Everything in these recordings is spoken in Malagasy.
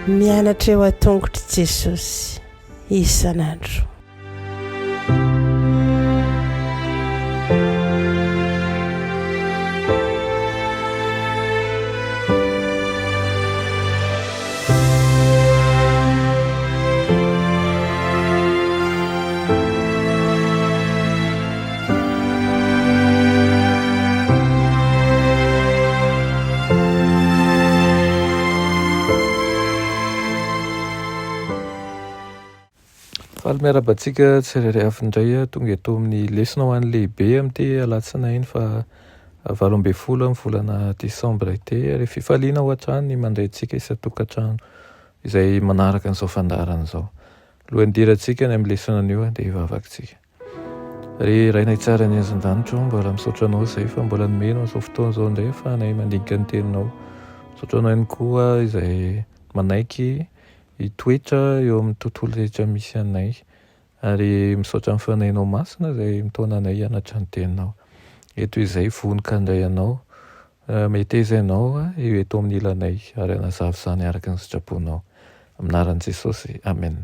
Mianatra eo a-tongotry Jesosy isan'andro. Miarabantsika tsirairay avy indray tonga eto amin'ny lesona ho an'ny lehibe amin'ity alatsinainy fa 12 amin'ny volana desambra ity ary fifaliana ho hatrany mandray antsika isa-tokantrano izay manaraka an'izao fandarana izao. Lohandirantsika ny amin'ny lesona an'io dia hivavakintsika. Ry rainay tsara ny azan-danitra mbola misaotra anao izay fa mbola nomena izao fotoana izao indray fa nay mandinika ny teninao. Misaotra anao ihany koa izay manaiky hitoetra eo amin'ny tontolo rehetra misy anay ary misaotra amin'ny fanainao masina izay mitaona anay hianatra ny teninao. Eto izay vonika indray ianao, metezainao eto amin'ny ilanay ary anazava izany araka ny sitraponao. Aminaran'i Jesosy, amen.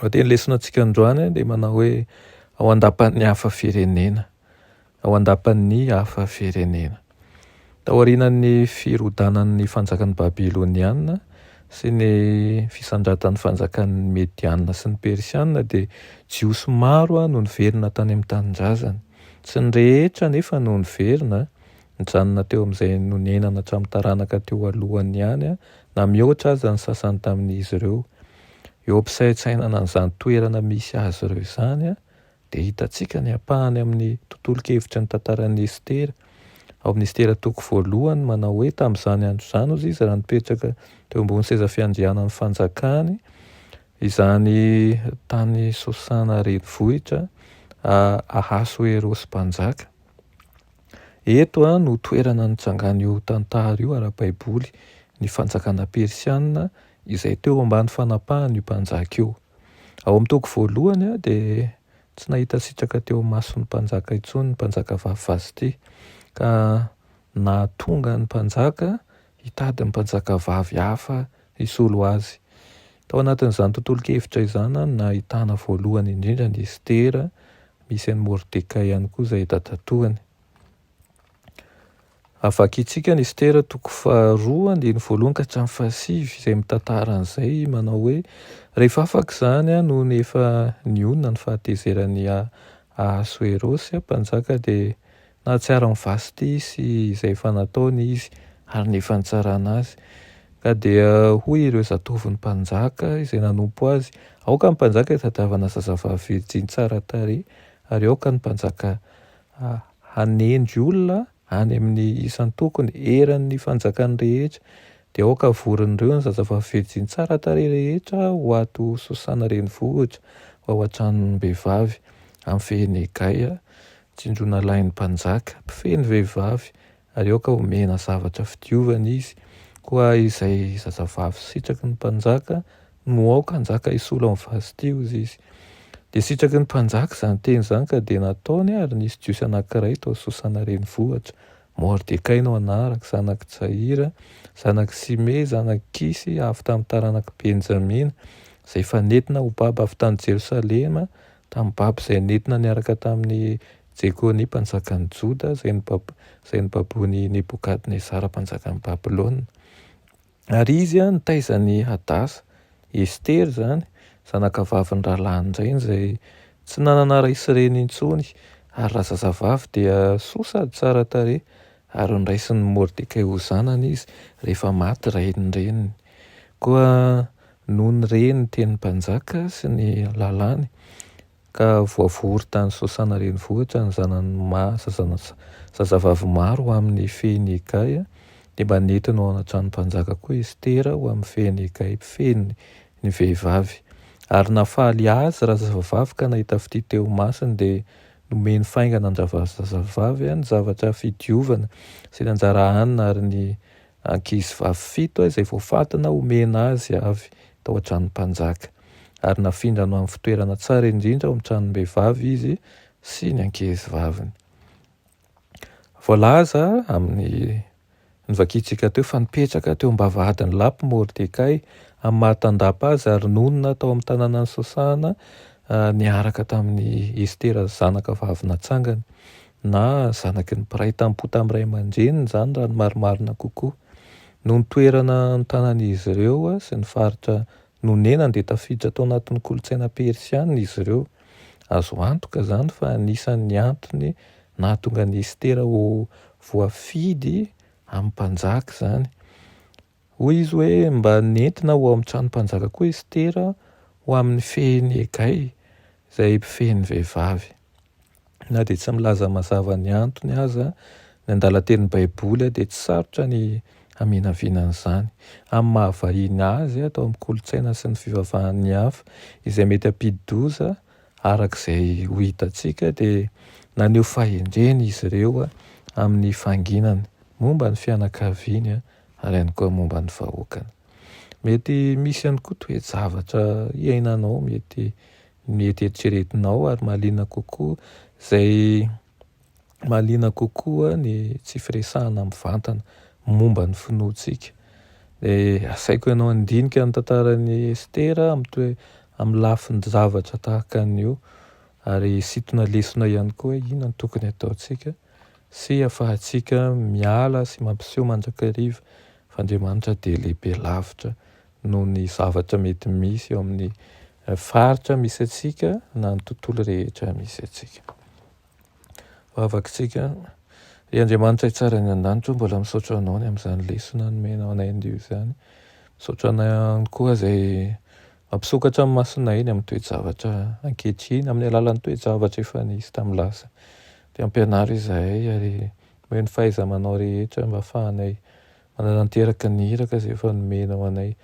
Teny lesona antsika androany dia manao hoe ao an-dapan'ny hafa firenena. Ao an-dapan'ny hafa firenena. Taorianan'ny firodanan'ny fanjakan'ny Babiloniana sy ny fisandratan'ny fanjakan'ny Mediana sy ny Persiana dia jiosy maro no niverina tany amin'ny tanindrazana. Tsy ny rehetra nefa no niverina, nijanona teo amin'izay nonenana hatramin'ny taranaka teo alohany ihany na mihoatra aza ny sasany tamin'izy ireo. Eo ampisaitsainana an'izany toerana misy azy ireo izany dia hitantsika ny ampahany amin'ny tontolo-kevitry ny tantaran'ny Estera. Ao amin'ny Estera toko voalohany manao hoe tamin'izany andro izany ozy izy raha nipetraka teo ambony seza fiandrianan'ny fanjakany izany tany Sosana renivohitra Ahasuerosy mpanjaka. Eto no toerana nitsangana io tantara io ara-baiboly ny fanjakana Persiana izay teo ambany fanapahany io mpanjaka io. Ao amin'ny toko voalohany dia tsy nahita sitraka teo mason'ny mpanjaka intsony ny mpanjaka vavy ka nahatonga ny mpanjaka hitady ny mpanjaka vavy hafa hisolo azy. Tao anatin'izany tontolo-kevitra izany nahitana voalohany indrindra ny Estera, misy an'i Mordekay ihany koa izay tatatoany. Avakitsika ny Estera toko 2:1 ka hatramin'ny 7 izay mitantara an'izay manao hoe rehefa afaka izany no nefa nionona ny fahatezeran'ny Ahasuerosy mpanjaka dia nahatsiaro ny vasty izay efa nataony izy ary nefa nitsarana azy. Ka dia hoy ireo zatovin'ny mpanjaka izay nanompo azy, aoka ny mpanjaka hitadiavana zazavavy virjiny tsara tarehy ary aoka ny mpanjaka hanendry olona any amin'ny isan'ny tokony eran'ny fanjakany rehetra dia aoka voron'ireo ny zazavavy virjiny tsara tarehy rehetra ho ato Sosana renivohitra ao an-tranon'ny behivavy amin'ny Fenegay tsinjona lain'ny mpanjaka mpifeny vehivavy ary aoka omena zavatra fidiovana izy koa izay zazavavy sitraky ny mpanjaka no aoka hanjaka hisolo amin'ny vasty ozy izy. Dia sitraky ny mpanjaka izany teny izany ka dia nataony ary nisy jiosy anankiray tao Sosana renivohitra. Mordekay no anaraka, zanaky Jaira, zanaky Sime, zanaky Kisy avy tamin'ny taranaky Benjamina izay efa nentina ho baba avy tany Jerosalema tamin'ny baba izay nentina niaraka tamin'ny Jekony mpanjakan'ny Joda izay nibaboan'i Nebokadnezara mpanjakan'ny Babilôna. Ary izy nitaizany Hadasa, Estera izany, zanaka vavin'ny rahalahy indray izay tsy nanana ray sy reny intsony ary raha zazavavy dia soa sady tsara tarehy ary niraisin'ny Mordekay ho zanany izy rehefa maty rainy reniny. Koa noho ny reny teny mpanjaka sy ny lalàny ka voavory tany Sosana renivohitra ny zanany zazavavy maro ho amin'ny Fenegay dia mba nentina ao anatrano mpanjaka koa Estera ho amin'ny Fenegay mpifeny ny vehivavy. Ary nafaly azy raha zazavavy ka nahita fititeo masiny dia nomeny faingana andrava zazavavy ny zavatra fidiovana sy ny anjara anina ary ny ankizy vavy 7 izay voafantina omena azy avy tao an-tranon'ny mpanjaka. Ary nafindra no amin'ny fitoerana tsara indrindra ao amin'ny tranon'ny vehivavy izy sy ny ankizy vaviny. voalaza amin'ny nivakitsika teo fa nipetraka teo am-bavahadin'ny lapo Mordekay amin'ny mahatandapa azy ary nonona tao amin'ny tanàna ny Sosana niaraka tamin'ny Estera zanaka vavy natsangany na zanaky ny mpiray tampota amin'ny ray aman-dreniny zany raha ny marimarina kokoa. No nitoerana ny tanan'izy ireo sy ny faritra nonenany dia tafiditra tao anatin'ny kolontsaina persiana izy ireo. Azo antoka zany fa anisan'ny antony nahatonga ny Estera ho voafidy amin'ny mpanjaka zany. Hoy izy hoe mba nentina ho amin'ny trano mpanjaka koa Estera ho amin'ny fehiny Egay izay mpifehiny vehivavy. Na dia tsy milaza mazava ny antony aza ny an-dalan-ten'ny baiboly dia tsy sarotra ny haminavinan'izany. Amin'ny mahavahiny azy atao amin'ny kolontsaina sy ny fivavahan'ny hafa izay mety ampidi-doza arak'izay ho hitantsika dia naneho fahendreny izy ireo amin'ny fanginany momba ny fianakaviany ary ihany koa momba ny vahoakany. Mety misy ihany koa toe-javatra iainanao mety eritreretinao ary mahaliana kokoa ny tsy firesahana amin'ny vantana momba ny finoantsika. Asaiko ianao andinika ny tantaran'ny Estera amin'ny lafin'ny zavatra tahaka an'io ary sintona lesona ihany koa inona no tokony ataontsika sy ahafahantsika miala sy mampiseho mandrakariva fa Andriamanitra dia lehibe lavitra noho ny zavatra mety misy eo amin'ny faritra misy atsika na ny tontolo rehetra misy atsika. Vavakitsika, ry Andriamanitra tsara ny an-danitra mbola misaotra anao ny amin'izany lesona nomenao anay andio izany. Misaotra anay ihany koa izay mampisokatra amin'ny masonay ny amin'ny toe-javatra ankehitriny amin'ny alalan'ny toe-javatra efa nisy tamin'ny lasa. Dia ampianaro izahay ary hoe ny fahaiza-manao rehetra mba ahafahanay manantanteraka ny hiraka izay efa nomenao anay.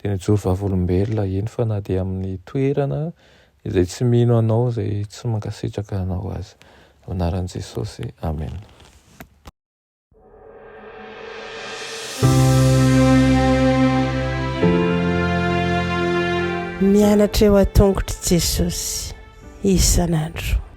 Dia ny joro vavolombelona eny fa na dia amin'ny toerana izay tsy mino anao izay tsy mankasitraka anao azy. Anaran'i Jesosy. Amen. Mianatra eo an-tongotry Jesosy isan'andro.